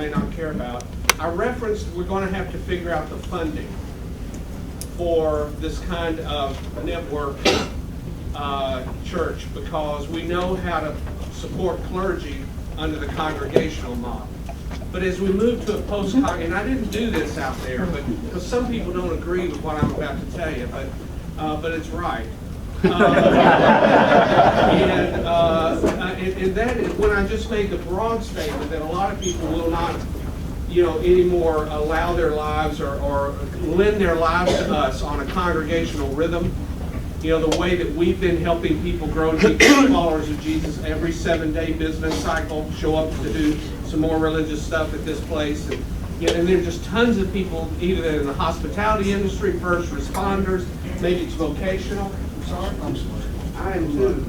may not care about. I referenced we're going to have to figure out the funding for this kind of network church, because we know how to support clergy under the congregational model. But as we move to a post-congregational, and I didn't do this out there, but because some people don't agree with what I'm about to tell you, but it's right. And that is when I just made the broad statement that a lot of people will not, anymore allow their lives or lend their lives to us on a congregational rhythm. The way that we've been helping people grow to be followers of Jesus every 7-day business cycle, show up to do some more religious stuff at this place. And there's just tons of people, either in the hospitality industry, first responders, maybe it's vocational. I'm sorry. I am too.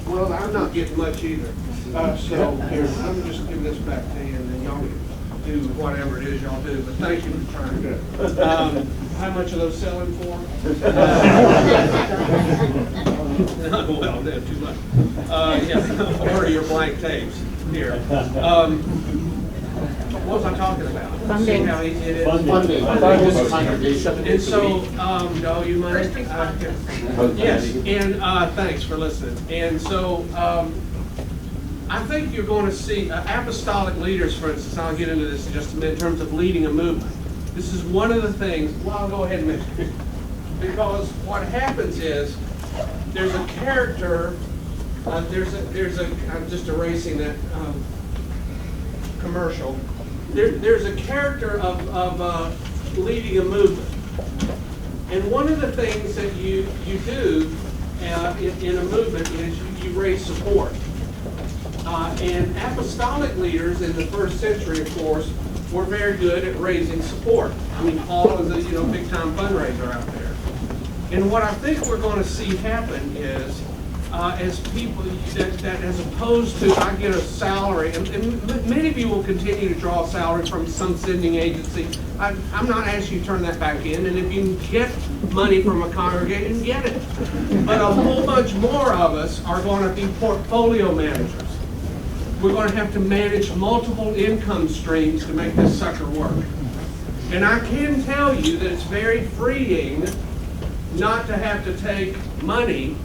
Well, I'm not getting much either. So here, I'm just giving this back to you, and then y'all do whatever it is y'all do. But thank you for trying. How much are those selling for? Well, no, too much. Yeah, order your blank tapes here. What was I talking about? Funding. See how easy it is? Funding. And so, no, you might. Yes, and thanks for listening. And so, I think you're going to see apostolic leaders, for instance. I'll get into this in just a minute in terms of leading a movement. This is one of the things. Well, I'll go ahead and mention it. Because what happens is there's a character. I'm just erasing that commercial. There's a character of leading a movement. And one of the things that you do in a movement is you raise support. And apostolic leaders in the first century, of course, were very good at raising support. I mean, Paul is a big-time fundraiser out there. And what I think we're going to see happen is as people, that as opposed to I get a salary, and many of you will continue to draw a salary from some sending agency. I'm not asking you to turn that back in, and if you get money from a congregation, get it. But a whole bunch more of us are going to be portfolio managers. We're going to have to manage multiple income streams to make this sucker work. And I can tell you that it's very freeing not to have to take money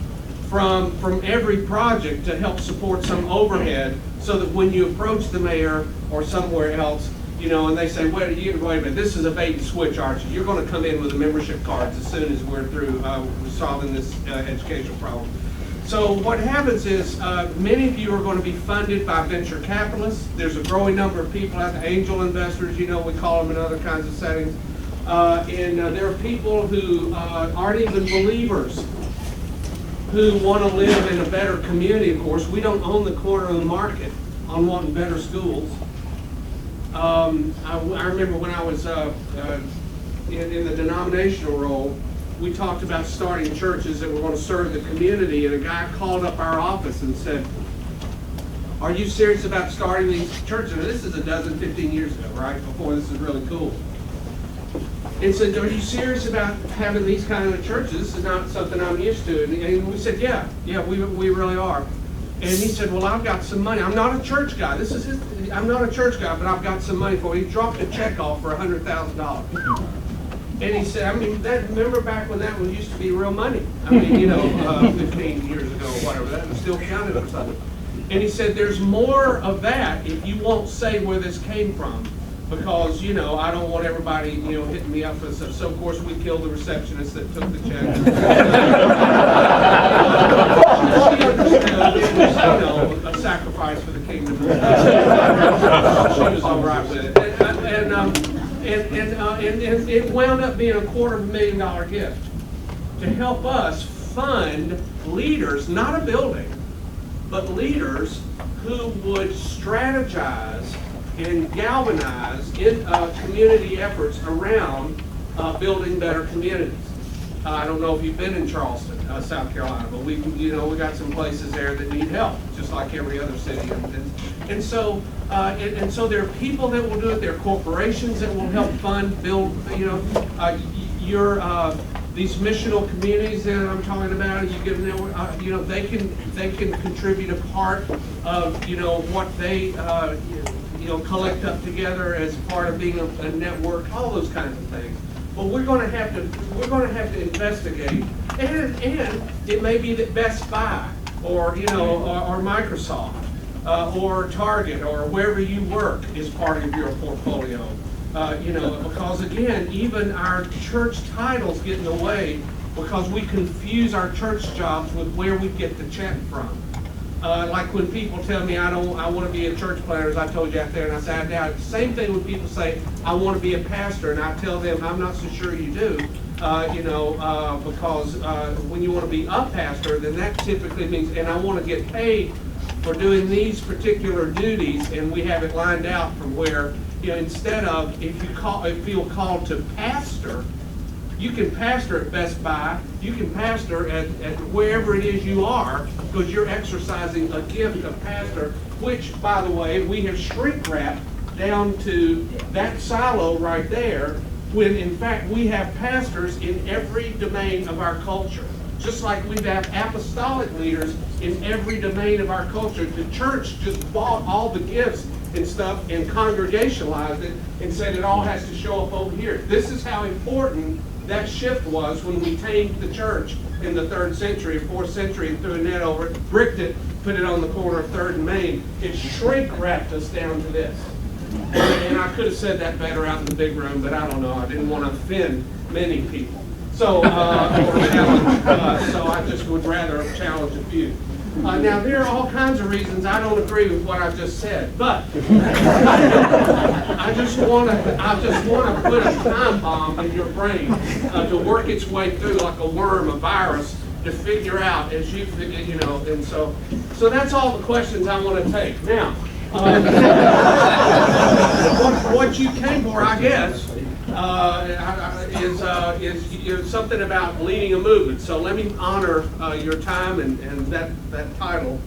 from every project to help support some overhead, so that when you approach the mayor or somewhere else, and they say, wait a minute, this is a bait and switch, aren't you? You're going to come in with the membership cards as soon as we're through solving this educational problem. So what happens is many of you are going to be funded by venture capitalists. There's a growing number of people out there, angel investors, we call them in other kinds of settings. And there are people who aren't even believers, who want to live in a better community. Of course, we don't own the corner of the market on wanting better schools. I remember when I was in the denominational role, we talked about starting churches that were going to serve the community, and a guy called up our office and said, are you serious about starting these churches? And this is 15 years ago, right? Before this is really cool. And said, are you serious about having these kind of churches? This is not something I'm used to. And we said, yeah, we really are. And he said, well, I've got some money. I'm not a church guy. I'm not a church guy, but I've got some money for you. He dropped a check off for $100,000. And he said, remember back when that used to be real money? 15 years ago or whatever, that was still counted or something. And he said, there's more of that if you won't say where this came from. Because, I don't want everybody, hitting me up for stuff. So, of course, we killed the receptionist that took the check. She understood it was, a sacrifice for the kingdom. She was all right with it. And it wound up being a $250,000 gift to help us fund leaders, not a building, but leaders who would strategize and galvanize in community efforts around building better communities. I don't know if you've been in Charleston, South Carolina, but we got some places there that need help, just like every other city. And so there are people that will do it. There are corporations that will help fund, build. These missional communities that I'm talking about. You give them, they can contribute a part of what they collect up together as part of being a network, all those kinds of things. But we're going to have to investigate, and it may be that Best Buy or or Microsoft or Target or wherever you work is part of your portfolio. Because again, even our church titles get in the way because we confuse our church jobs with where we get the check from. Like when people tell me I want to be a church planter, as I told you out there, and I say I doubt it. Same thing when people say I want to be a pastor, and I tell them I'm not so sure you do. Because when you want to be a pastor, then that typically means, and I want to get paid for doing these particular duties, and we have it lined out from where, instead of if you feel called to pastor, you can pastor at Best Buy, you can pastor at wherever it is you are, because you're exercising a gift of pastor, which, by the way, we have shrink wrapped down to that silo right there, when in fact we have pastors in every domain of our culture. Just like we have apostolic leaders in every domain of our culture. The church just bought all the gifts and stuff and congregationalized it and said it all has to show up over here. This is how important that shift was when we tamed the church in the 3rd century, 4th century, and threw a net over it, bricked it, put it on the corner of 3rd and Main. It shrink wrapped us down to this. And I could have said that better out in the big room, but I don't know. I didn't want to offend many people. So, so I just would rather challenge a few. Now, there are all kinds of reasons I don't agree with what I just said, but I just want to put a time bomb in your brain to work its way through like a worm, a virus, to figure out as you and so that's all the questions I want to take. Now, what you came for, I guess, is something about leading a movement. So let me honor your time and that title.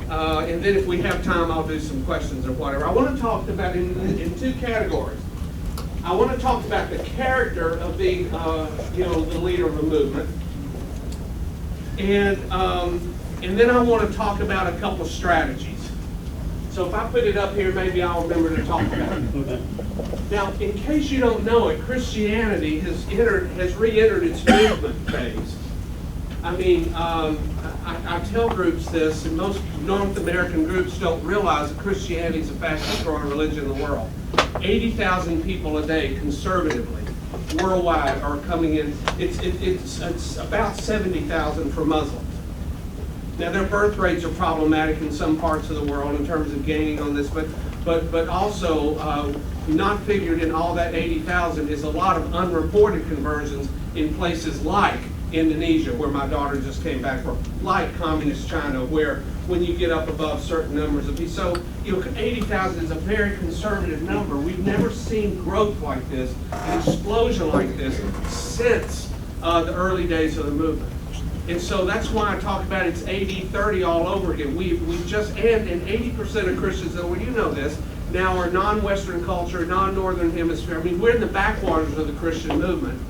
And then if we have time, I'll do some questions or whatever. I want to talk about in two categories. I want to talk about the character of being, the leader of a movement. And then I want to talk about a couple of strategies. So if I put it up here, maybe I'll remember to talk about it. Okay. Now, in case you don't know it, Christianity has re-entered its movement phase. I mean, I tell groups this, and most North American groups don't realize that Christianity is the fastest growing religion in the world. 80,000 people a day, conservatively, worldwide, are coming in. It's about 70,000 for Muslims. Now, their birth rates are problematic in some parts of the world in terms of gaining on this, but also not figured in all that 80,000 is a lot of unreported conversions in places like Indonesia, where my daughter just came back from, like communist China, where when you get up above certain numbers of people, so 80,000 is a very conservative number. We've never seen growth like this, an explosion like this, since the early days of the movement. And so that's why I talk about it's 80-30 all over again. We've just, and 80% of Christians, well, you know this, now are non-Western culture, non-Northern Hemisphere. I mean, we're in the backwaters of the Christian movement.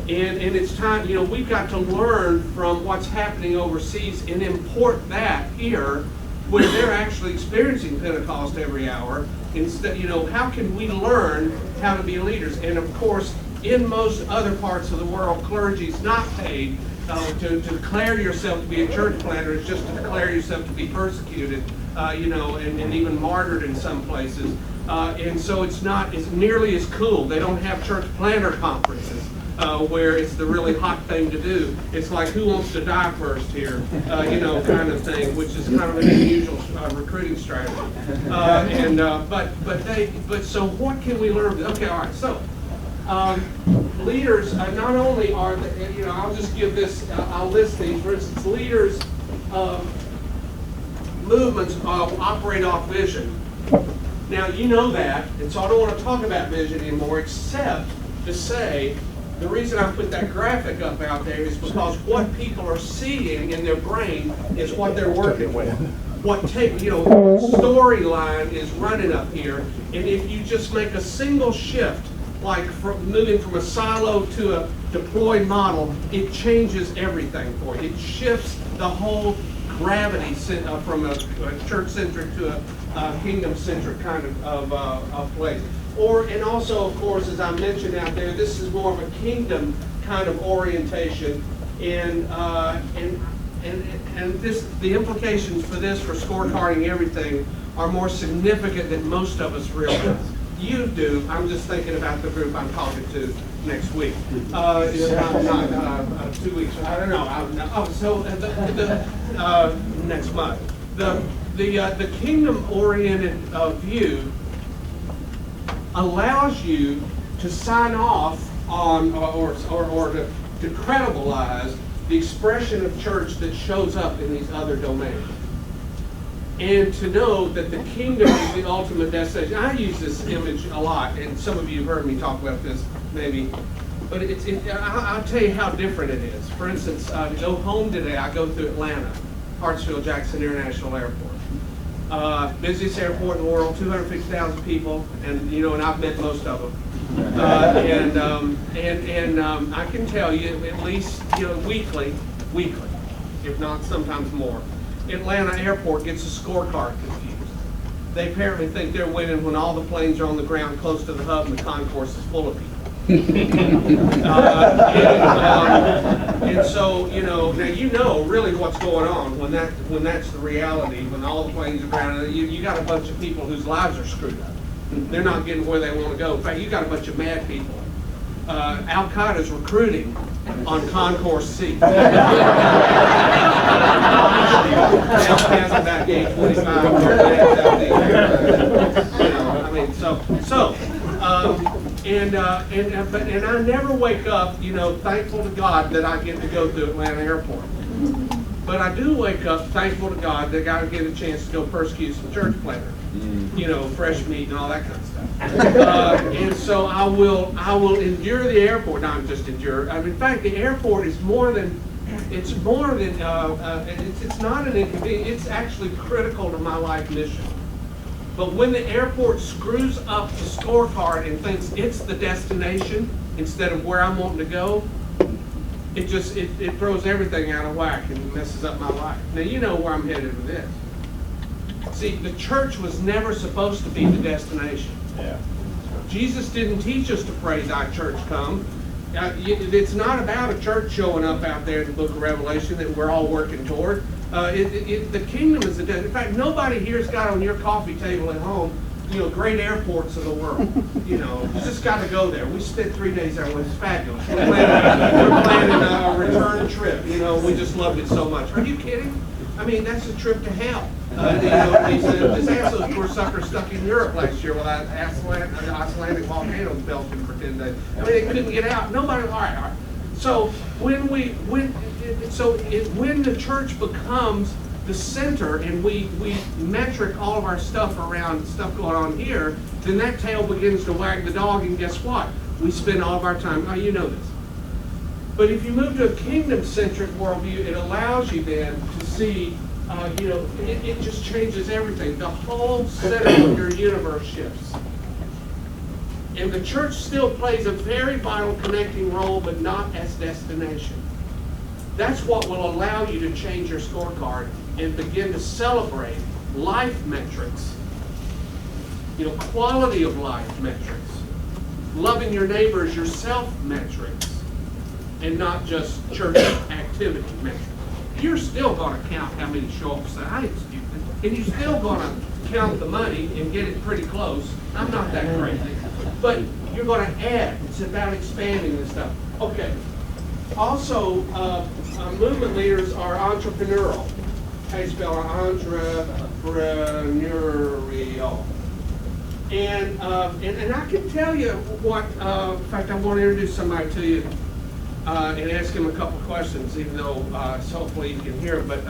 And it's time, we've got to learn from what's happening overseas and import that here, where they're actually experiencing Pentecost every hour. Instead, how can we learn how to be leaders? And of course, in most other parts of the world, clergy's not paid. To declare yourself to be a church planter is just to declare yourself to be persecuted, and even martyred in some places. And so it's not as nearly as cool. They don't have church planter conferences where it's the really hot thing to do. It's like, who wants to die first here, kind of thing, which is kind of an unusual recruiting strategy. But so what can we learn? Okay, all right, so. Leaders not only are, I'll just give this, I'll list these. For instance, leaders of movements operate off vision. Now, you know that, and so I don't want to talk about vision anymore, except to say the reason I put that graphic up out there is because what people are seeing in their brain is what they're working with. Storyline is running up here, and if you just make a single shift, like moving from a silo to a deployed model, it changes everything for you. It shifts the whole gravity from a church-centric to kingdom-centric kind of place. And also, of course, as I mentioned out there, this is more of a kingdom kind of orientation, and the implications for this, for scorecarding everything, are more significant than most of us realize. You do. I'm just thinking about the group I'm talking to next week. Not 2 weeks. I don't know. Next month. The kingdom-oriented view allows you to sign off on or to credibilize the expression of church that shows up in these other domains. And to know that the kingdom is the ultimate destination. I use this image a lot, and some of you have heard me talk about this maybe, but I'll tell you how different it is. For instance, to go home today, I go through Atlanta, Hartsfield-Jackson International Airport. Busiest airport in the world, 250,000 people, and I've met most of them. I can tell you, at least weekly, if not sometimes more, Atlanta Airport gets a scorecard confused. They apparently think they're winning when all the planes are on the ground close to the hub and the concourse is full of people. And so, now really what's going on when that's the reality, when all the planes are grounded. You got a bunch of people whose lives are screwed up. They're not getting where they want to go. In fact, you got a bunch of mad people. Al-Qaeda's recruiting on Concourse C. About gate 25. And I never wake up, thankful to God that I get to go to Atlanta Airport. But I do wake up thankful to God that I get a chance to go persecute some church planters. Fresh meat and all that kind of stuff. And so I will endure the airport. Not just endure. In fact, the airport is more than. It's not an inconvenience. It's actually critical to my life mission. But when the airport screws up the scorecard and thinks it's the destination instead of where I'm wanting to go, it throws everything out of whack and messes up my life. Now you know where I'm headed with this. See, the church was never supposed to be the destination. Yeah. Jesus didn't teach us to pray, "Thy church come." It's not about a church showing up out there in the book of Revelation that we're all working toward. The kingdom is the destination. In fact, nobody here's got on your coffee table at home, great airports of the world. You just got to go there. We spent 3 days there. It was fabulous. We're planning a return trip. We just loved it so much. Are you kidding? That's a trip to hell. This asshole, poor sucker, stuck in Europe last year while that Icelandic volcano was belching for 10 days. They couldn't get out. Nobody. All right. So when the church becomes the center and we metric all of our stuff around stuff going on here, then that tail begins to wag the dog, and guess what? We spend all of our time. Oh, you know this. But if you move to a kingdom-centric worldview, it allows you then to see, it just changes everything. The whole center of your universe shifts. And the church still plays a very vital connecting role, but not as destination. That's what will allow you to change your scorecard and begin to celebrate life metrics, quality of life metrics, loving your neighbors yourself metrics, and not just church activity metrics. You're still going to count how many show up say, "I ain't stupid," and you're still going to count the money and get it pretty close. I'm not that crazy, but you're going to add. It's about expanding this stuff. Okay. Also, movement leaders are entrepreneurial. How do you spell entrepreneurial? And I can tell you what. In fact, I want to introduce somebody to you and ask him a couple questions, even though so hopefully you can hear it. But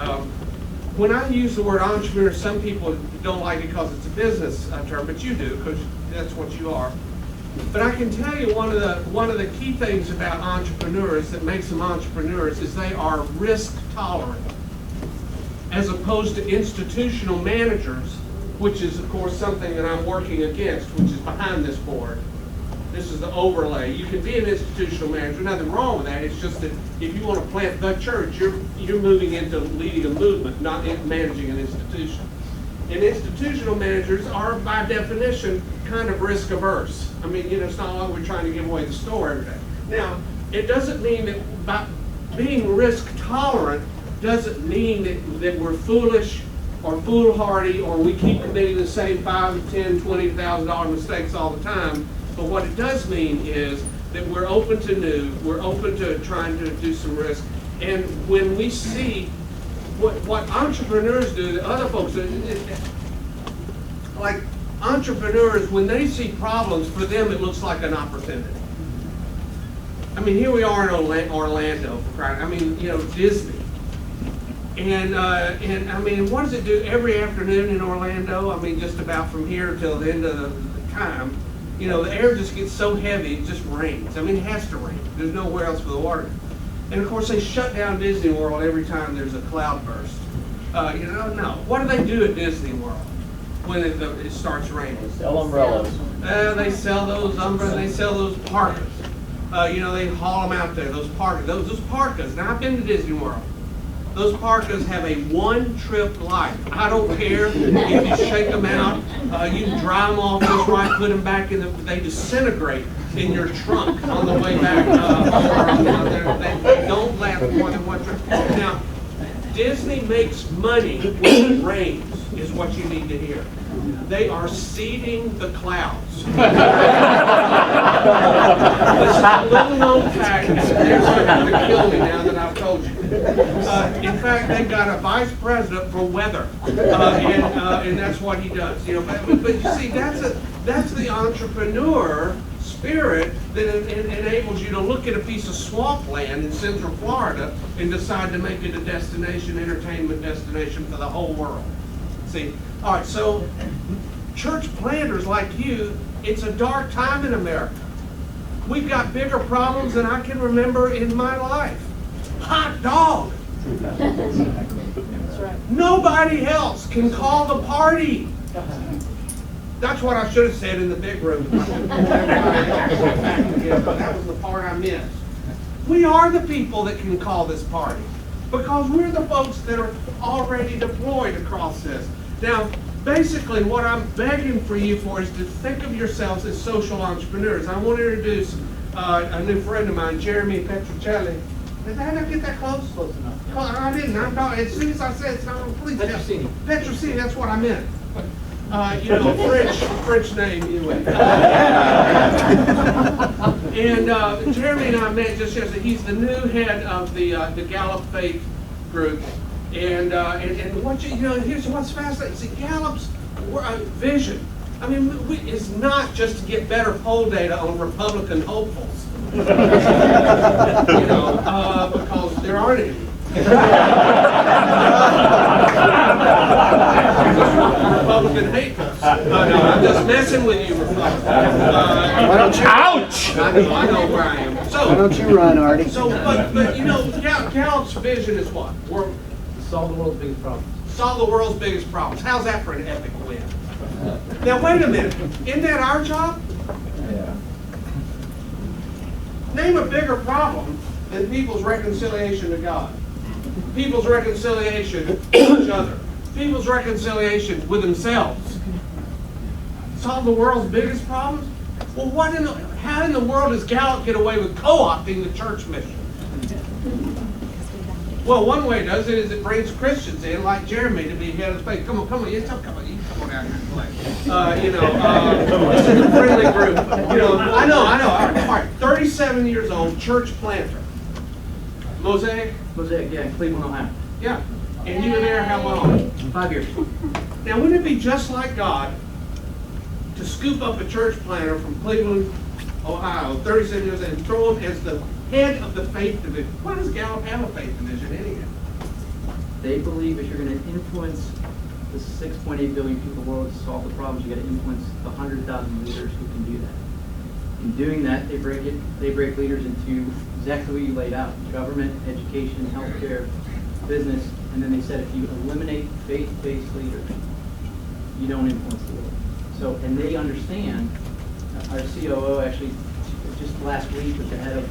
when I use the word entrepreneur, some people don't like it because it's a business term, but you do, because that's what you are. But I can tell you one of the key things about entrepreneurs that makes them entrepreneurs is they are risk tolerant, as opposed to institutional managers, which is of course something that I'm working against, which is behind this board. This is the overlay. You can be an institutional manager. Nothing wrong with that. It's just that if you want to plant the church, you're moving into leading a movement, not managing an institution. And institutional managers are, by definition, kind of risk averse. I mean, it's not like we're trying to give away the store every day. Now, it doesn't mean that by being risk tolerant doesn't mean that we're foolish or foolhardy or we keep committing the same $5,000, $10,000, $20,000 mistakes all the time. But what it does mean is that we're open to new, we're open to trying to do some risk. And when we see what entrepreneurs do, that other folks do, like entrepreneurs, when they see problems, for them it looks like an opportunity. I mean, here we are in Orlando, for crying. I mean, Disney. And I mean, what does it do every afternoon in Orlando? I mean, just about from here till the end of the time, the air just gets so heavy, it just rains. I mean, it has to rain. There's nowhere else for the water. And of course, they shut down Disney World every time there's a cloud burst. No. What do they do at Disney World when it starts raining? They sell umbrellas. They sell those umbrellas. They sell those parkas. They haul them out there. Those parkas. Those parkas. Now, I've been to Disney World. Those parkas have a one-trip life. I don't care if you shake them out. You can dry them off just right, put them back in they disintegrate in your trunk on the way back. They don't last more than one trip. Now, Disney makes money when it rains, is what you need to hear. They are seeding the clouds. This is a little known fact, and they're going to kill me now that I've told you. In fact, they've got a vice president for weather, and that's what he does. But you see, that's the entrepreneur spirit that enables you to look at a piece of swampland in Central Florida and decide to make it a destination, entertainment destination for the whole world. See, all right, so church planters like you, it's a dark time in America. We've got bigger problems than I can remember in my life. Hot dog. That's right. Nobody else can call the party. That's what I should have said in the big room. That was the part I missed. We are the people that can call this party because we're the folks that are already deployed across this. Now, basically, what I'm begging for you for is to think of yourselves as social entrepreneurs. I want to introduce a new friend of mine, Jeremy Petruccelli. Did I not get that close? Close enough. I didn't. As soon as I said it, please. Petruccini. Petruccini, that's what I meant. French name anyway. And Jeremy and I met just yesterday. He's the new head of the Gallup Faith Group. And what here's what's fascinating. See, Gallup's vision. I mean, it's not just to get better poll data on Republican hopefuls. Because there aren't any. Republican hatefuls. No, I'm just messing with you, Republicans. Why don't you? Ouch! I know where I am. So, Why don't you run, Artie? So, but Gallup's vision is what? Solve the world's biggest problems. Solve the world's biggest problems. How's that for an epic win? Now, wait a minute. Isn't that our job? Yeah. Name a bigger problem than people's reconciliation to God, people's reconciliation with each other, people's reconciliation with themselves. Solve the world's biggest problems? Well, how in the world does Gallup get away with co-opting the church mission? Well, one way it does it is it brings Christians in, like Jeremy, to be head of the faith. Come on, you come on down here and play. This is a friendly group. I know. All right, 37 years old, church planter. Mosaic, yeah, Cleveland, Ohio. yeah. And you were there how long? 5 years. Now, wouldn't it be just like God to scoop up a church planter from Cleveland, Ohio, 37 years, and throw him as the head of the faith division? Why does Gallup have a faith division anyhow? They believe if you're going to influence the 6.8 billion people in the world to solve the problems, you got to influence the 100,000 leaders who can do that. In doing that, they break leaders into exactly what you laid out: government, education, healthcare, business, and then they said if you eliminate faith-based leaders, you don't influence the world. So, and they understand. Our COO actually just last week with the head of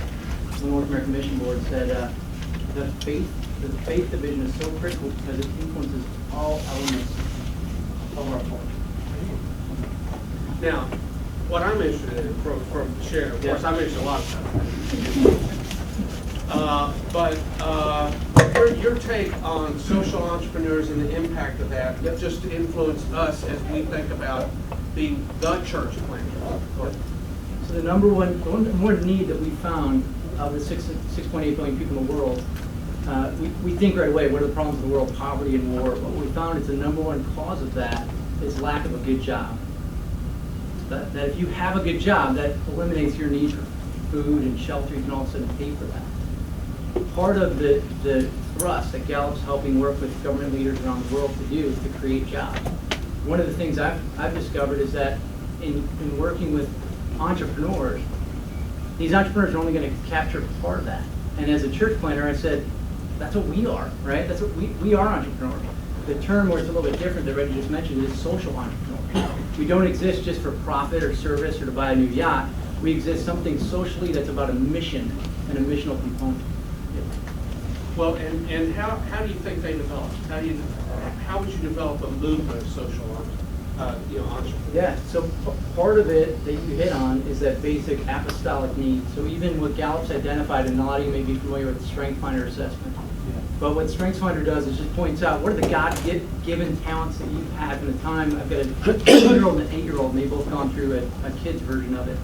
the North American Mission Board said the faith division is so critical because it influences all elements of our culture. Now, what I'm interested in from sharing, of course, I'm interested in a lot of stuff. But your take on social entrepreneurs and the impact of that, just to influence us as we think about being the church planter. So the number one need that we found of the 6.8 billion people in the world, we think right away, what are the problems in the world? Poverty and war. What we found is the number one cause of that is lack of a good job. That if you have a good job, that eliminates your need for food and shelter. You can all of a sudden pay for that. Part of the thrust that Gallup's helping work with government leaders around the world to do is to create jobs. One of the things I've discovered is that in working with entrepreneurs, these entrepreneurs are only going to capture part of that. And as a church planter, I said, that's what we are, right? That's what we are entrepreneurs. The term where it's a little bit different that Reggie just mentioned is social entrepreneurs. We don't exist just for profit or service or to buy a new yacht. We exist something socially that's about a mission and a missional component. Well, and how do you think they develop? How would you develop a movement of social entrepreneurs? Yeah, so part of it that you hit on is that basic apostolic need. So even what Gallup's identified, and a lot of you may be familiar with the StrengthsFinder assessment, but what StrengthsFinder does is just points out what are the God-given talents that you've had from the time. I've got a 2-year-old and an 8-year-old, and they've both gone through a kid's version of it.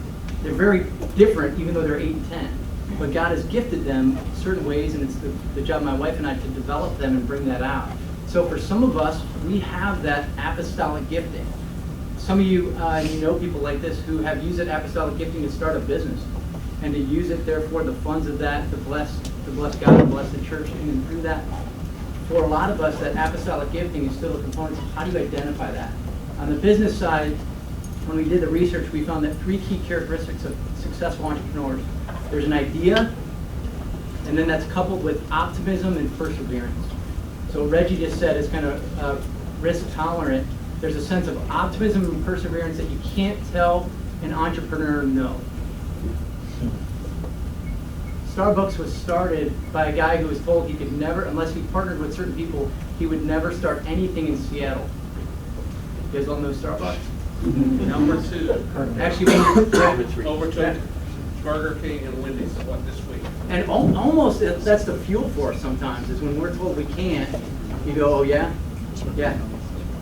They're very different, even though they're 8 and 10. But God has gifted them certain ways, and it's the job of my wife and I to develop them and bring that out. So for some of us, we have that apostolic gifting. Some of you, you know people like this who have used that apostolic gifting to start a business, and to use it, therefore, the funds of that to bless God and bless the church, and through that. For a lot of us, that apostolic gifting is still a component. How do you identify that? On the business side, when we did the research, we found that 3 key characteristics of successful entrepreneurs. There's an idea, and then that's coupled with optimism and perseverance. So Reggie just said it's kind of risk tolerant. There's a sense of optimism and perseverance that you can't tell an entrepreneur no. Starbucks was started by a guy who was told he could never, unless he partnered with certain people, he would never start anything in Seattle. You guys all know Starbucks? Number 2. Actually, Overtook Burger King and Wendy's this week. And almost that's the fuel for us sometimes, is when we're told we can't, you go, oh yeah? Yeah.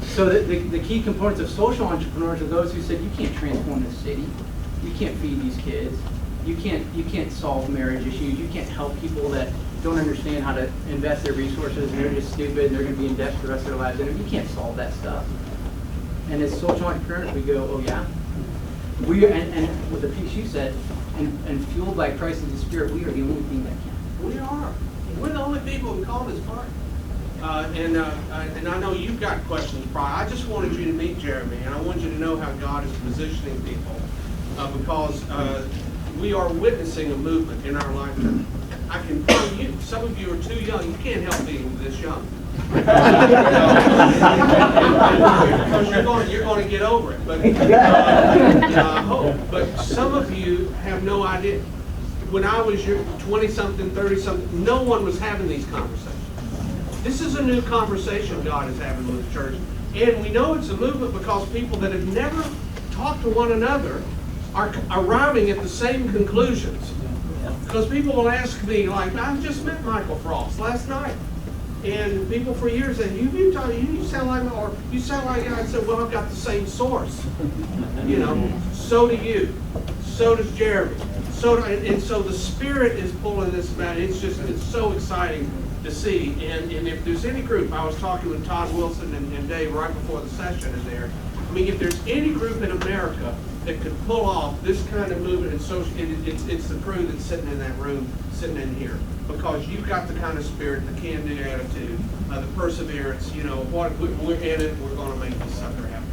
So the key components of social entrepreneurs are those who said, you can't transform this city, you can't feed these kids, you can't solve marriage issues, you can't help people that don't understand how to invest their resources, and they're just stupid, and they're going to be in debt for the rest of their lives, and you can't solve that stuff. And as social entrepreneurs, we go, oh yeah? And with the piece you said, and fueled by Christ and the Spirit, we are the only thing that can. We are. We're the only people who call this part. And I know you've got questions, Brian. I just wanted you to meet Jeremy, and I want you to know how God is positioning people, because we are witnessing a movement in our lifetime. I can tell you, some of you are too young. You can't help being this young. Because you're going to get over it. But I hope. But some of you have no idea. When I was 20-something, 30-something, no one was having these conversations. This is a new conversation God is having with the church. And we know it's a movement because people that have never talked to one another are arriving at the same conclusions. Because people will ask me, like, I just met Michael Frost last night. And people for years said, you sound like, or you sound like, I said, well, I've got the same source. You know, so do you. So does Jeremy. And so the Spirit is pulling this back. It's so exciting to see. And if there's any group, I was talking with Todd Wilson and Dave right before the session in there. I mean, if there's any group in America that could pull off this kind of movement, it's the crew that's sitting in that room, sitting in here. Because you've got the kind of spirit, the can-do attitude, the perseverance, you know, we're in it, we're going to make this sucker happen.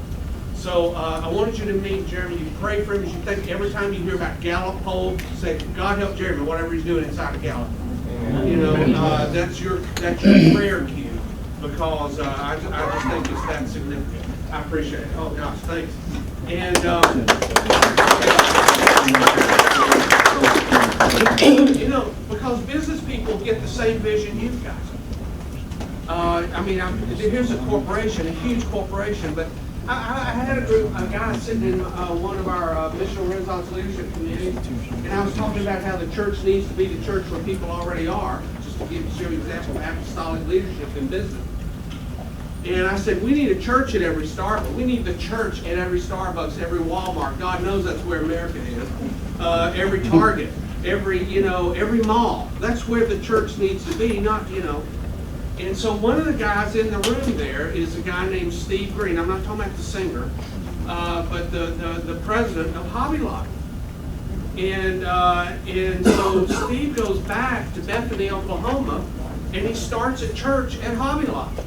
So I wanted you to meet Jeremy. You pray for him. You think every time you hear about Gallup poll, say, God help Jeremy, whatever he's doing inside of Gallup. You know, that's your prayer cue, because I just think it's that significant. I appreciate it. Oh, gosh, thanks. And you know, because business people get the same vision you guys. I mean, here's a corporation, a huge corporation, but I had a group, a guy sitting in one of our missional Renaissance leadership committees, and I was talking about how the church needs to be the church where people already are, just to show you an example of apostolic leadership in business. And I said, we need a church at every Starbucks. We need the church at every Starbucks, every Walmart. God knows that's where America is. Every Target, every mall. That's where the church needs to be, not. And so one of the guys in the room there is a guy named Steve Green. I'm not talking about the singer, but the president of Hobby Lobby. And so Steve goes back to Bethany, Oklahoma, and he starts a church at Hobby Lobby.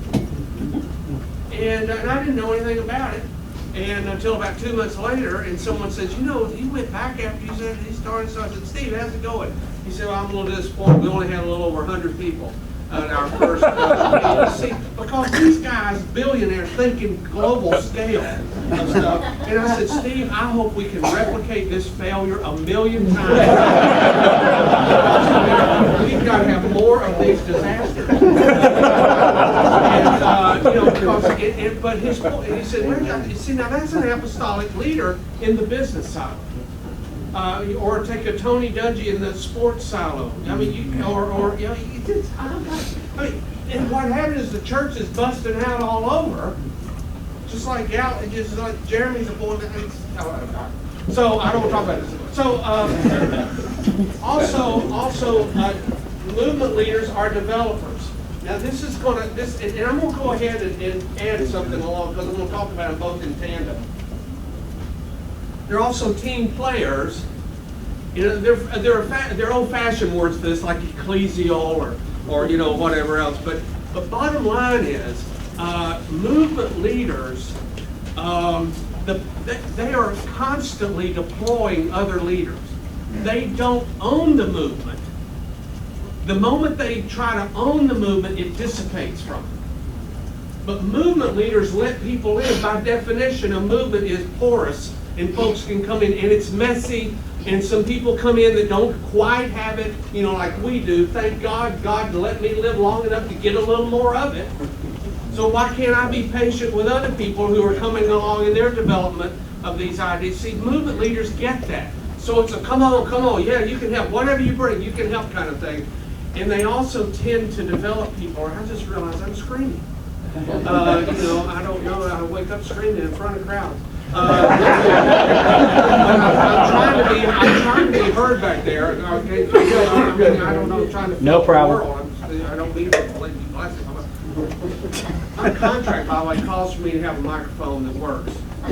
And I didn't know anything about it, and until about 2 months later, and someone says, he went back after he said he started. So I said, Steve, how's it going? He said, well, I'm a little disappointed. We only had a little over 100 people at our first meeting. See, because these guys, billionaires, thinking global scale of stuff. And I said, Steve, I hope we can replicate this failure 1,000,000 times. We've got to have more of these disasters. But his point, he said, see, now that's an apostolic leader in the business side. Or take a Tony Dungy in the sports silo. I mean, and what happened is the church is busting out all over, just like Jeremy's appointment. So I don't want to talk about this. So also, movement leaders are developers. Now this is and I'm going to go ahead and add something along because I'm going to talk about them both in tandem. They're also team players. They're old-fashioned words for this, like ecclesial or whatever else. But bottom line is, movement leaders, they are constantly deploying other leaders. They don't own the movement. The moment they try to own the movement, it dissipates from them. But movement leaders let people in. By definition, a movement is porous. And folks can come in, and it's messy, and some people come in that don't quite have it, like we do. Thank God, God let me live long enough to get a little more of it. So why can't I be patient with other people who are coming along in their development of these ideas? See, movement leaders get that. So it's a come on, yeah, you can help. Whatever you bring, you can help kind of thing. And they also tend to develop people, or I just realized I'm screaming. I don't know, I wake up screaming in front of crowds. I'm trying to be heard back there. Okay, I don't know. I'm trying to no problem. I don't mean to be blessed. My contract, by the way, calls for me to have a microphone that works. I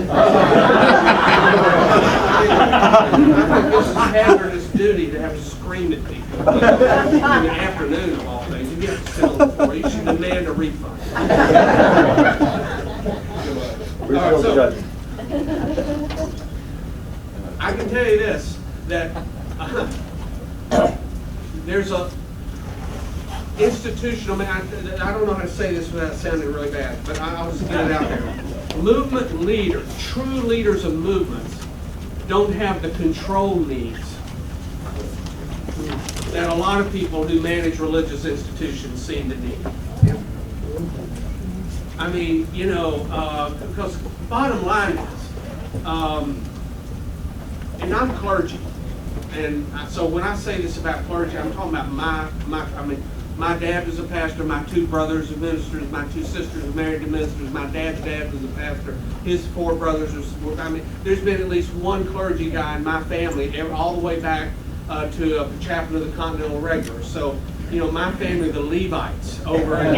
think this is hazardous duty to have to scream at people in the afternoon of all things. You have to sit on the floor. You should demand a refund. I can tell you this, that there's a institutional, I don't know how to say this without sounding really bad, but I'll just get it out there. Movement leaders, true leaders of movements, don't have the control needs that a lot of people who manage religious institutions seem to need. I mean, because bottom line is, and I'm clergy, and so when I say this about clergy, I'm talking about my dad was a pastor, my two brothers are ministers, my two sisters are married to ministers, my dad's dad was a pastor, his four brothers were, there's been at least one clergy guy in my family, all the way back to a chaplain of the Continental Regulars. So, my family, the Levites, over in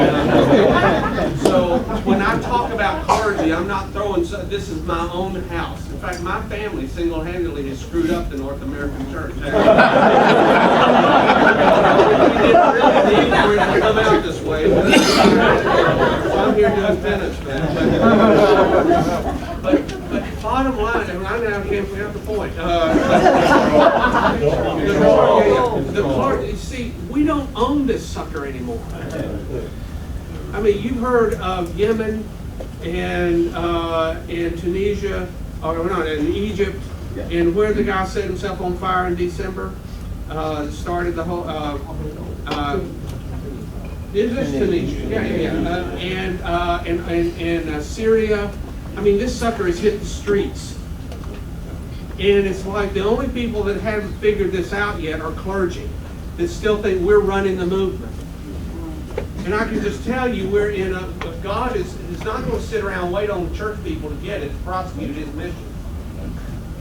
so when I talk about clergy, I'm not throwing, this is my own house. In fact, my family single-handedly has screwed up the North American church. We didn't really need for it to come out this way. So I'm here doing penance, man. But bottom line, and I now can't forget the point. The clergy, you see, we don't own this sucker anymore. I mean, you've heard of Yemen and Tunisia, or not, in Egypt, and where the guy set himself on fire in December, started the whole. Is this Tunisia? Yeah. And Syria I mean, this sucker has hit the streets. And it's like the only people that haven't figured this out yet are clergy that still think we're running the movement. And I can just tell you, we're in a, God is not going to sit around and wait on the church people to get it, to prosecute his mission.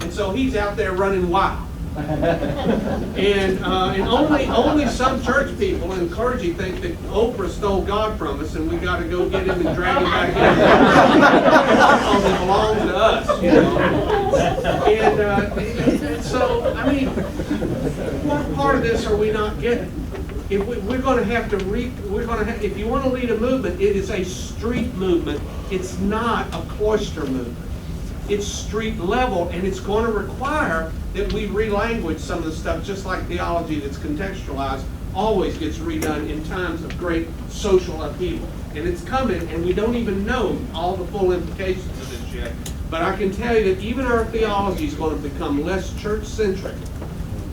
And so he's out there running wild. And only some church people and clergy think that Oprah stole God from us and we got to go get him and drag him back in. Because it belongs to us, you know. And so, I mean, what part of this are we not getting? If we're going to have to if you want to lead a movement, it is a street movement. It's not a cloister movement. It's street level, and it's going to require that we relanguage some of the stuff, just like theology that's contextualized always gets redone in times of great social upheaval. And it's coming, and we don't even know all the full implications of this yet. But I can tell you that even our theology is going to become less church-centric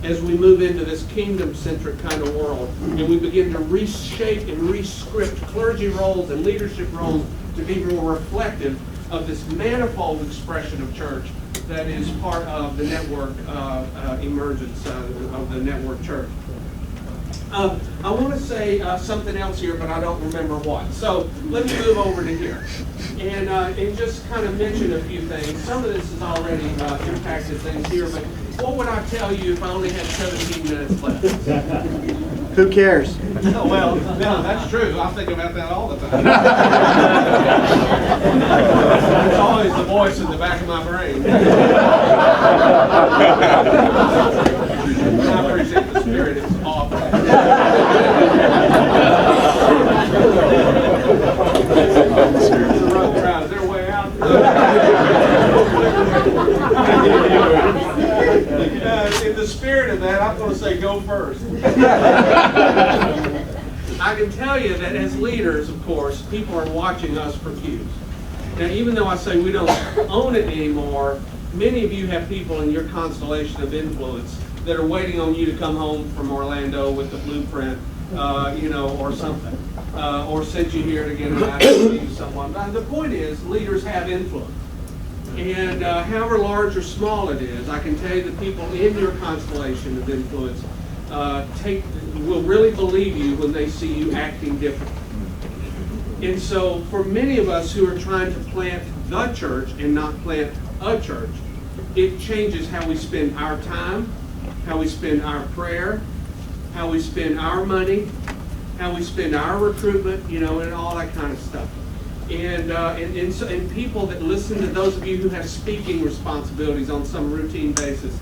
as we move into this kingdom-centric kind of world, and we begin to reshape and rescript clergy roles and leadership roles to be more reflective of this manifold expression of church that is part of the network emergence of the network church. I want to say something else here, but I don't remember what. So let me move over to here and just kind of mention a few things. Some of this has already impacted things here, but what would I tell you if I only had 17 minutes left? Who cares? Well, no, that's true. I think about that all the time. It's always the voice in the back of my brain. I appreciate the spirit. It's awful. The road crowd, is there a way out? In the spirit of that, I'm going to say go first. I can tell you that as leaders, of course, people are watching us for cues. Now, even though I say we don't own it anymore, many of you have people in your constellation of influence that are waiting on you to come home from Orlando with the blueprint, or something, or sent you here to get an idea to someone. The point is, leaders have influence. And however large or small it is, I can tell you that people in your constellation of influence will really believe you when they see you acting differently. And so for many of us who are trying to plant the church and not plant a church, it changes how we spend our time, how we spend our prayer, how we spend our money, how we spend our recruitment, and all that kind of stuff. And people that listen to those of you who have speaking responsibilities on some routine basis,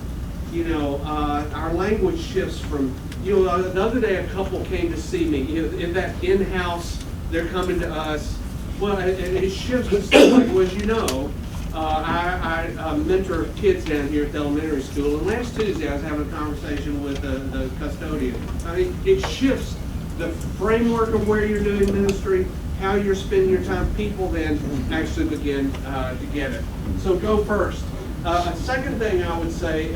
our language shifts from, the other day a couple came to see me, in that in-house, they're coming to us. Well, it shifts to stuff like, well, as you know, I mentor kids down here at the elementary school, and last Tuesday I was having a conversation with the custodian. I mean, it shifts the framework of where you're doing ministry, how you're spending your time. People then actually begin to get it. So go first. A second thing I would say,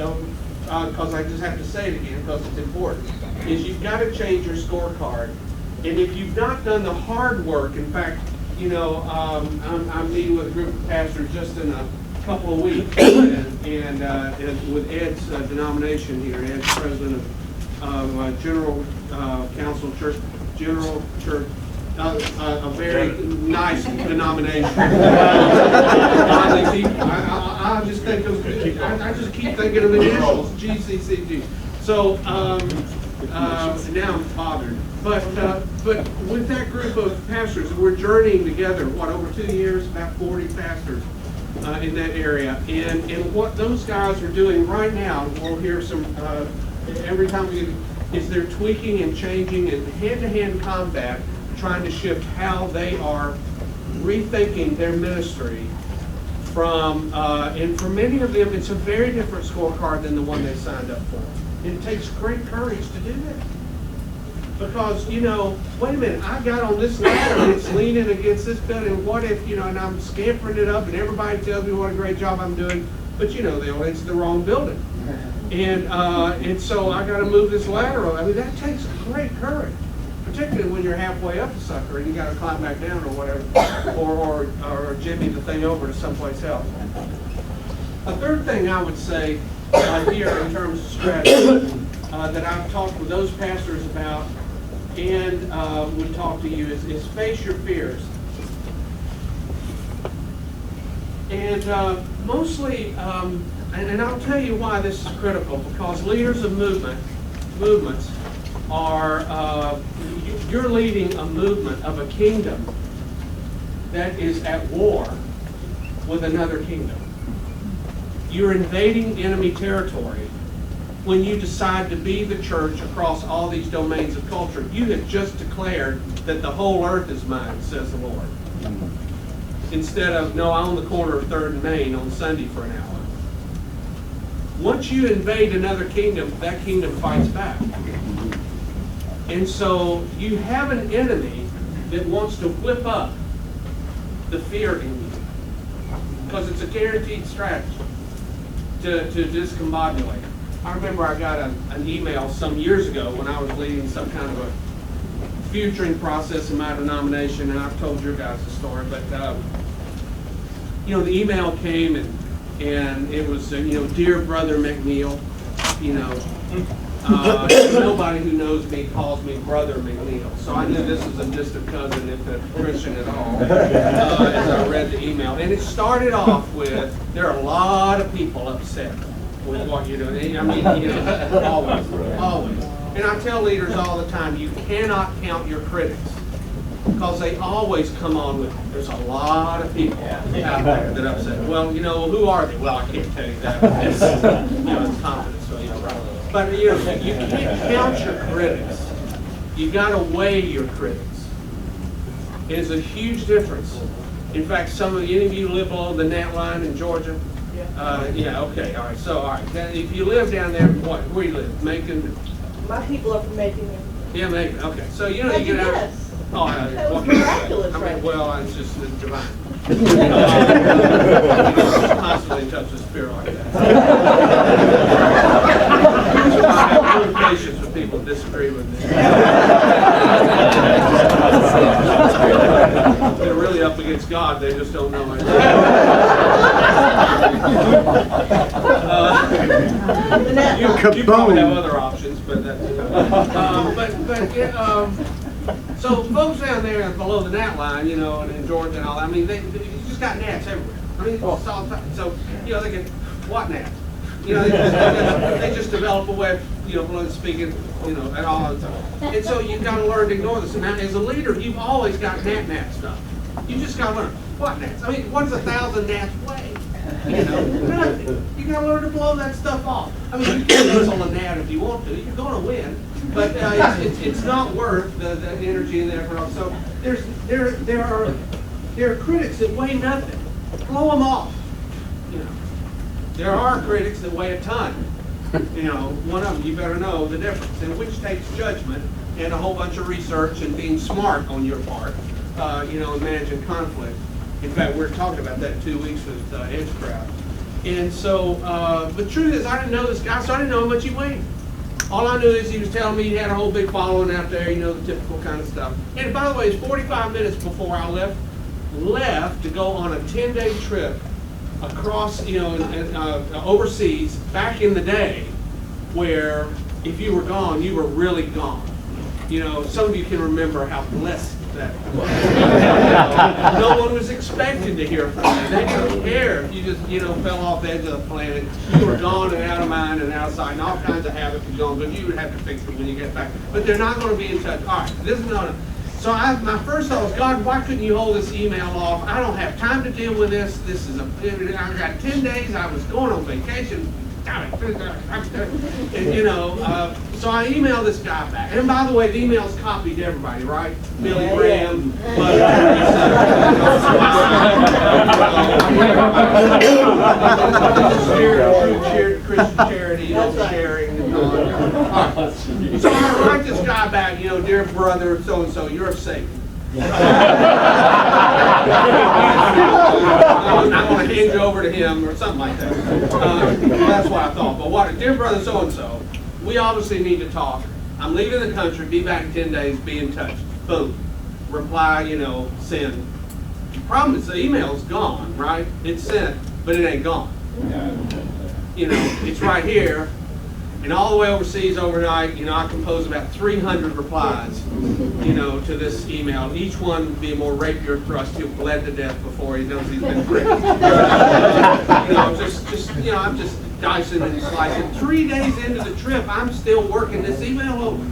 because I just have to say it again because it's important, is you've got to change your scorecard. And if you've not done the hard work, in fact, I'm meeting with a group of pastors just in a couple of weeks, and with Ed's denomination here. Ed's president of General Council Church, General Church. A very nice denomination. I just think of, I just keep thinking of the initials, GCCG. So now I'm bothered. But with that group of pastors, we're journeying together. Over 2 years, about 40 pastors in that area. And what those guys are doing right now, we'll hear some every time is they're tweaking and changing in hand-to-hand combat, trying to shift how they are rethinking their ministry from, and for many of them, it's a very different scorecard than the one they signed up for. And it takes great courage to do that. Because, wait a minute, I got on this ladder and it's leaning against this building. What if, and I'm scampering it up and everybody tells me what a great job I'm doing, but it's the wrong building. And so I got to move this ladder. I mean, that takes great courage. particularly when you're halfway up the sucker and you got to climb back down or whatever, or jimmy the thing over to someplace else. A third thing I would say here in terms of strategy that I've talked with those pastors about and would talk to you is face your fears. And mostly, and I'll tell you why this is critical, because leaders of movements are, you're leading a movement of a kingdom that is at war with another kingdom. You're invading enemy territory when you decide to be the church across all these domains of culture. You have just declared that the whole earth is mine, says the Lord. Instead of, no, I own the corner of 3rd and Main on Sunday for an hour. Once you invade another kingdom, that kingdom fights back. And so you have an enemy that wants to whip up the fear in you, because it's a guaranteed strategy to discombobulate. I remember I got an email some years ago when I was leading some kind of a futuring process in my denomination, and I've told your guys the story, but you know, the email came and it was, you know, dear brother McNeal, you know, nobody who knows me calls me brother McNeal, so I knew this was a distant cousin, if a Christian at all, as I read the email. And it started off with, there are a lot of people upset with what you're doing. I mean, you know, always. And I tell leaders all the time, you cannot count your critics, because they always come on with, there's a lot of people out there that upset. Well, you know, who are they? Well, I can't tell you that. It's, you know, it's confidence. So, you know, right. But you know, you can't count your critics. You got to weigh your critics. It is a huge difference. In fact, any of you live below the gnat line in Georgia? Yeah. Okay. All right. So, all right. Now, if you live down there, where do you live? Macon. My people are from Macon. Yeah, Macon. Okay. So you know How'd you you get out. guess? Oh, That was miraculous, I mean, right? well, it's just divine. Constantly in touch with spirit like that. I have little patience with people who disagree with me. They're really up against God, they just don't know it. You probably have other options, but so folks down there below the gnat line, you know, and in Georgia and all that, I mean, you just got gnats everywhere. I mean, it's all the time. So, you know, they get, what gnats? You know, they just develop a way of, you know, bluntly speaking, you know, at all the time. And so you've got to learn to ignore this. And now, as a leader, you've always got gnat stuff. You just got to learn, what gnats? I mean, what does 1,000 gnats weigh? You know, nothing. You got to learn to blow that stuff off. I mean, you can whistle a gnat if you want to. You're going to win. But it's not worth the energy and the effort. So there are critics that weigh nothing. Blow them off. You know, there are critics that weigh a ton. You know, one of them you better know the difference, and which takes judgment and a whole bunch of research and being smart on your part. You know, and managing conflict. In fact, we're talking about that in 2 weeks with Edge Crowd. And so, the truth is, I didn't know this guy, so I didn't know how much he weighed. All I knew is he was telling me he had a whole big following out there, you know, the typical kind of stuff. And by the way, it's 45 minutes before I left to go on a 10-day trip across, you know, overseas, back in the day, where if you were gone, you were really gone. You know, some of you can remember how blessed that was. No one was expected to hear from you. They didn't care if you just, you know, fell off the edge of the planet. You were gone and out of mind and out of sight, and all kinds of habits were gone, but you would have to fix them when you get back. But they're not going to be in touch. All right, this is not. So my first thought was, God, why couldn't you hold this email off? I don't have time to deal with this. I got 10 days. I was going on vacation. And, you know, so I emailed this guy back. And by the way, the email's copied to everybody, right? Billy Graham, Christian charity, sharing. So I write this guy back, you know, dear brother, so-and-so, you're a Satan. I'm going to hand you over to him or something like that. That's what I thought. But dear brother so-and-so, we obviously need to talk. I'm leaving the country, be back in 10 days, be in touch. Boom. Reply, send. The problem is the email's gone, right? It's sent, but it ain't gone. It's right here. And all the way overseas overnight, I compose about 300 replies, to this email. Each one would be a more rapier thrust. He'll bled to death before he knows he's been free. I'm just dicing and slicing. 3 days into the trip, I'm still working this email over.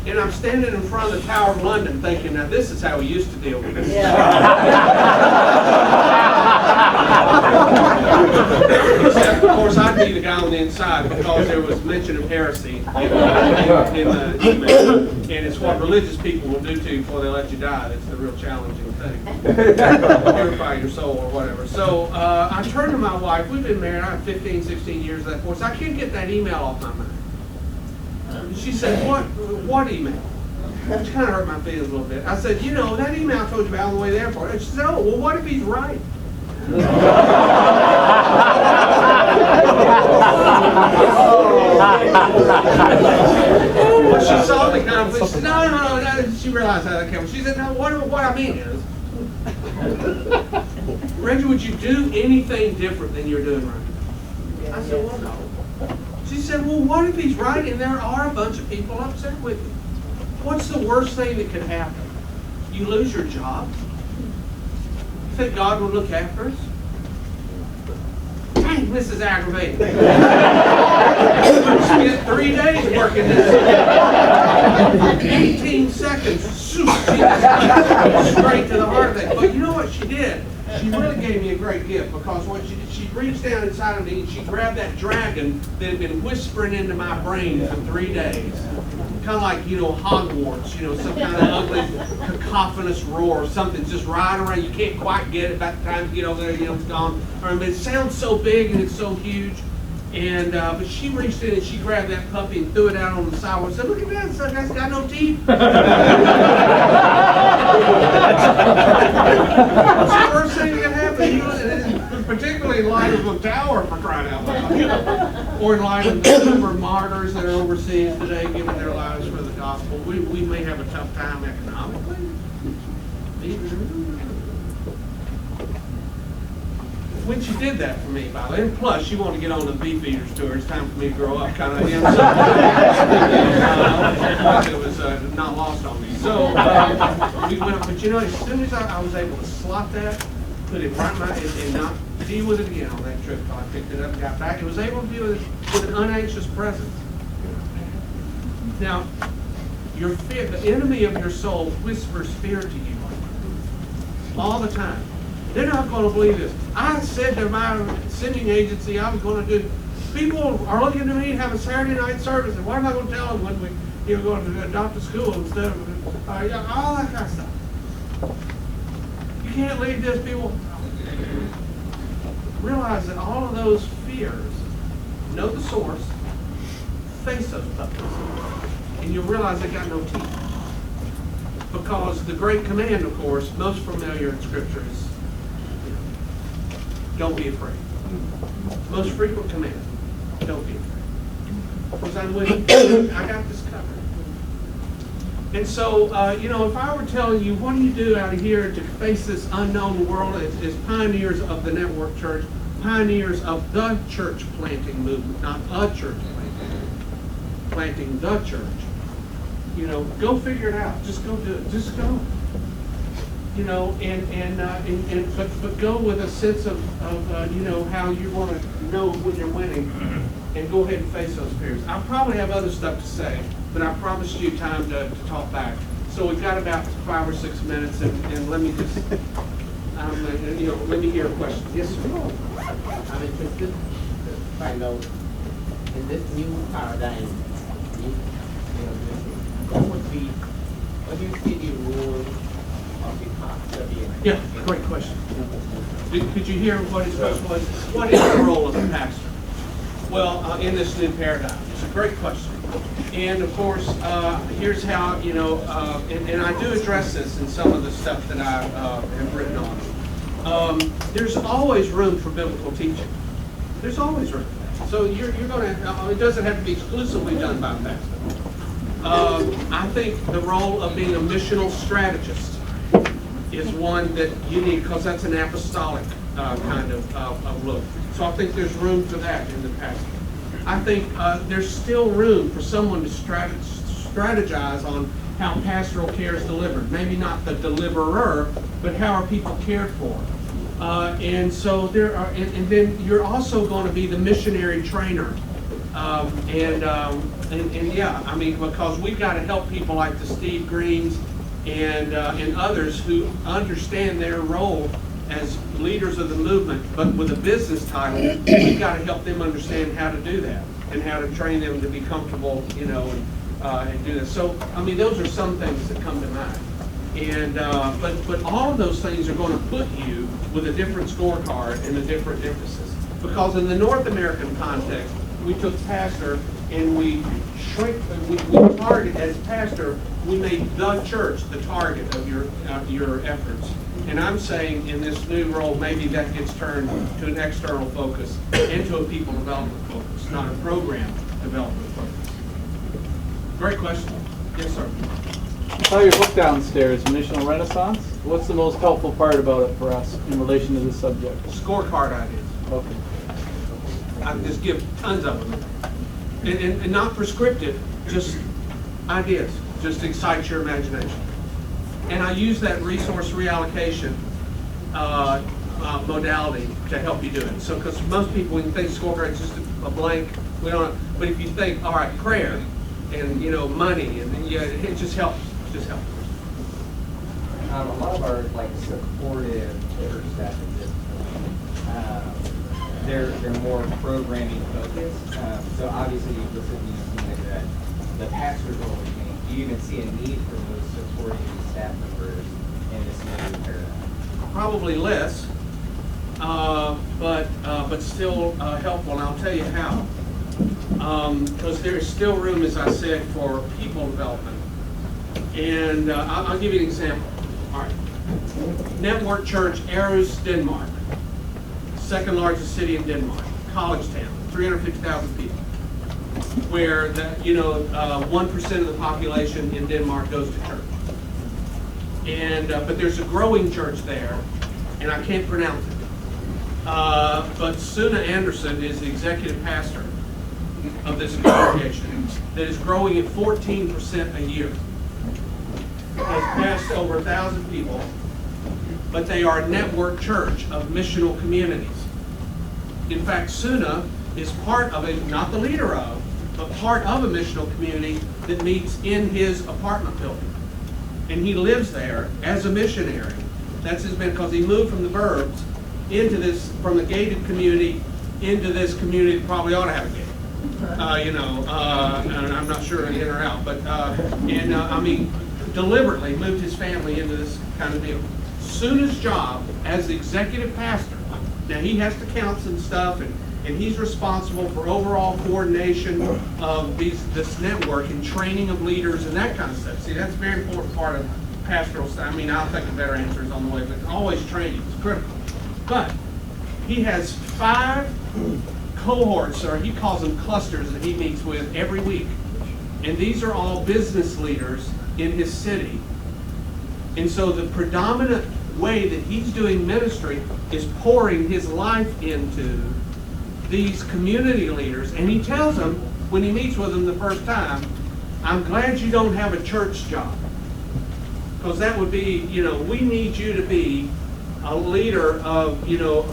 And I'm standing in front of the Tower of London thinking, now this is how we used to deal with this. Except, of course, I'd be the guy on the inside because there was mention of heresy in the email. And it's what religious people will do to you before they let you die. That's the real challenging thing. Purify your soul or whatever. So I turned to my wife. We've been married, I have 15, 16 years of that for us. I can't get that email off my mind. She said, what email? Which kind of hurt my feelings a little bit. I said, that email I told you about on the way to the airport. And she said, oh, well, what if he's right? Well, she saw me kind of, she said, no. She realized how that came. She said, no, what I mean is, Reggie, would you do anything different than you're doing right now? I said, well, no. She said, well, what if he's right and there are a bunch of people upset with you? What's the worst thing that could happen? You lose your job? You think God will look after us? Dang, this is aggravating. I spent 3 days working this. 18 seconds, straight to the heart of it. But you know what she did? She really gave me a great gift because what she did, she reached down inside of me and she grabbed that dragon that had been whispering into my brain for 3 days. Kind of like, Hogwarts, some kind of ugly cacophonous roar, something just right around. You can't quite get it. By the time you get over there, it's gone. It sounds so big and it's so huge. And but she reached in and she grabbed that puppy and threw it out on the sidewalk and said, look at that, this guy's got no teeth. It's the worst thing that can happen, particularly in light of the tower, for crying out loud. Or in light of the number of martyrs that are overseas today giving their lives for the gospel. We may have a tough time economically. When she did that for me, by the way, and plus she wanted to get on the beef eaters tour. It's time for me to grow up, kind of. It was not lost on me. So we went up, but as soon as I was able to slot that, put it right in my head, and not deal with it again on that trip until I picked it up and got back, I was able to deal with it with an unanxious presence. Now, your fear, the enemy of your soul, whispers fear to you all the time. They're not going to believe this. I said to my sending agency I was going to do. People are looking to me to have a Saturday night service, and what am I going to tell them when we're going to adopt a school instead of all that kind of stuff? You can't leave this. People realize that all of those fears, know the source, face those puppies, and you'll realize they got no teeth. Because the great command, of course, most familiar in Scripture is, don't be afraid. Most frequent command, don't be afraid. Because I'm with you. I got this covered. And so, if I were telling you, what do you do out of here to face this unknown world as pioneers of the network church, pioneers of the church planting movement, not a church planting the church. Go figure it out. Just go do it. Just go. But go with a sense of how you want to know when you're winning, and go ahead and face those fears. I probably have other stuff to say, but I promised you time to talk back. So we've got about 5 or 6 minutes, and let me just, let me hear a question. Yes, sir. I'm interested to find out in this new paradigm, what do you see the role of the pastor being? Yeah, great question. Could you hear what his question was? What is the role of the pastor? Well, in this new paradigm, it's a great question. And of course, here's how, and I do address this in some of the stuff that I have written on. There's always room for biblical teaching. There's always room for that. So you're going to, it doesn't have to be exclusively done by a pastor. I think the role of being a missional strategist is one that you need, because that's an apostolic kind of look. So I think there's room for that in the pastor. I think there's still room for someone to strategize on how pastoral care is delivered. Maybe not the deliverer, but how are people cared for? And so there are, and then you're also going to be the missionary trainer. And yeah, I mean, because we've got to help people like the Steve Greens and others who understand their role as leaders of the movement, but with a business title. We've got to help them understand how to do that and how to train them to be comfortable, you know, and do this. So, I mean, those are some things that come to mind. And but all of those things are going to put you with a different scorecard and a different emphasis. Because in the North American context, we took pastor and we target as pastor, we made the church the target of your efforts. And I'm saying in this new role, maybe that gets turned to an external focus and to a people development focus, not a program development focus. Great question. Yes, sir. I saw your book downstairs, Missional Renaissance. What's the most helpful part about it for us in relation to this subject? Scorecard ideas. Okay. I just give tons of them. And not prescriptive, just ideas. Just excite your imagination. And I use that resource reallocation modality to help you do it. So, because most people, when you think scorecard, it's just a blank. We don't. But if you think, all right, prayer, and you know, money, and yeah, it just helps. It just helps. A lot of our like supportive church staff they're more programming focused. So obviously you listen to something that the pastor's role is changing. Do you even see a need for those supporting staff members in this new paradigm? Probably less, but still helpful, and I'll tell you how. Because there is still room, as I said, for people development. And I'll give you an example. All right. Network Church, Aarhus, Denmark. Second largest city in Denmark. College town, 350,000 people. Where 1% of the population in Denmark goes to church. And but there's a growing church there, and I can't pronounce it. But Suna Anderson is the executive pastor of this congregation that is growing at 14% a year. Has passed over 1,000 people, but they are a network church of missional communities. In fact, Suna is part of it, not the leader of, but part of a missional community that meets in his apartment building. And he lives there as a missionary. That's his been because he moved from the burbs into this, from the gated community into this community that probably ought to have a gate. And I'm not sure in or out, but I mean, deliberately moved his family into this kind of deal. Suna's job as the executive pastor, now he has to count some stuff, and he's responsible for overall coordination of this network and training of leaders and that kind of stuff. See, that's a very important part of pastoral stuff. I mean, I'll think of better answers on the way, but always training is critical. But he has 5 cohorts, or he calls them clusters, that he meets with every week. And these are all business leaders in his city. And so the predominant way that he's doing ministry is pouring his life into these community leaders. And he tells them, when he meets with them the first time, I'm glad you don't have a church job. Because that would be, we need you to be a leader of,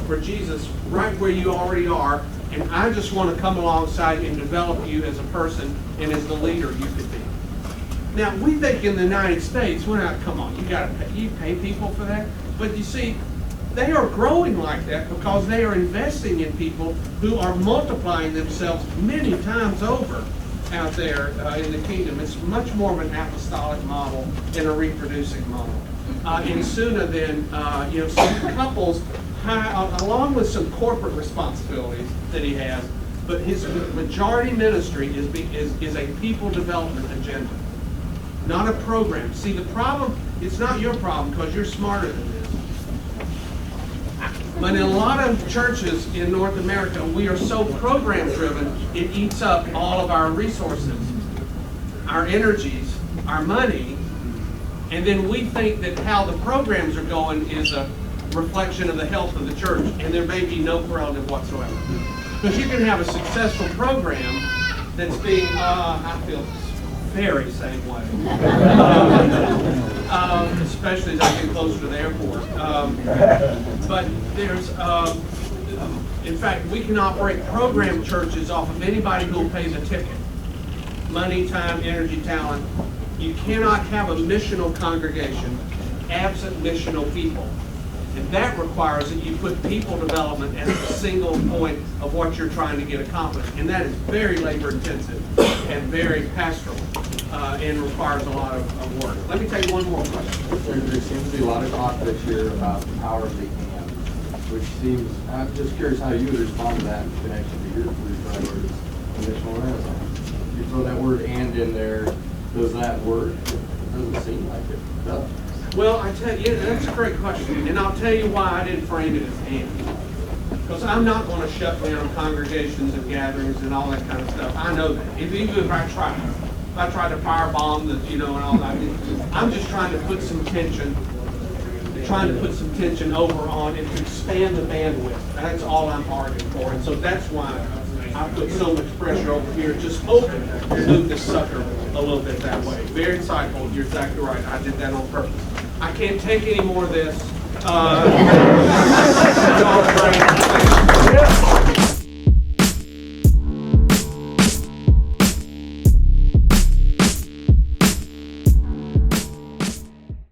for Jesus right where you already are. And I just want to come alongside and develop you as a person and as the leader you could be. Now, we think in the United States, we're not, come on, you pay people for that. But you see, they are growing like that because they are investing in people who are multiplying themselves many times over out there in the kingdom. It's much more of an apostolic model and a reproducing model. In Suna, then, some couples, along with some corporate responsibilities that he has, but his majority ministry is a people development agenda, not a program. See, the problem, it's not your problem because you're smarter than this. But in a lot of churches in North America, we are so program driven, it eats up all of our resources, our energies, our money, and then we think that how the programs are going is a reflection of the health of the church, and there may be no correlative whatsoever. Because you can have a successful program that's being, I feel very same way, especially as I get closer to the airport. But there's, in fact, we can operate program churches off of anybody who will pay the ticket. Money, time, energy, talent. You cannot have a missional congregation absent missional people. And that requires that you put people development as the single point of what you're trying to get accomplished. And that is very labor intensive and very pastoral and requires a lot of work. Let me take one more question. There seems to be a lot of talk this year about the power of the and, which seems, I'm just curious how you would respond to that in connection to your three priorities, missional renaissance. You throw that word and in there, does that work? It doesn't seem like it does. Well, I tell you, that's a great question, and I'll tell you why I didn't frame it as and. Because I'm not going to shut down congregations and gatherings and all that kind of stuff. I know that. Even if I try to firebomb the, and all that, I'm just trying to put some tension, over on and to expand the bandwidth. That's all I'm arguing for, and so that's why I put so much pressure over here. Just open and move this sucker a little bit that way. Very insightful. You're exactly right. I did that on purpose. I can't take any more of this.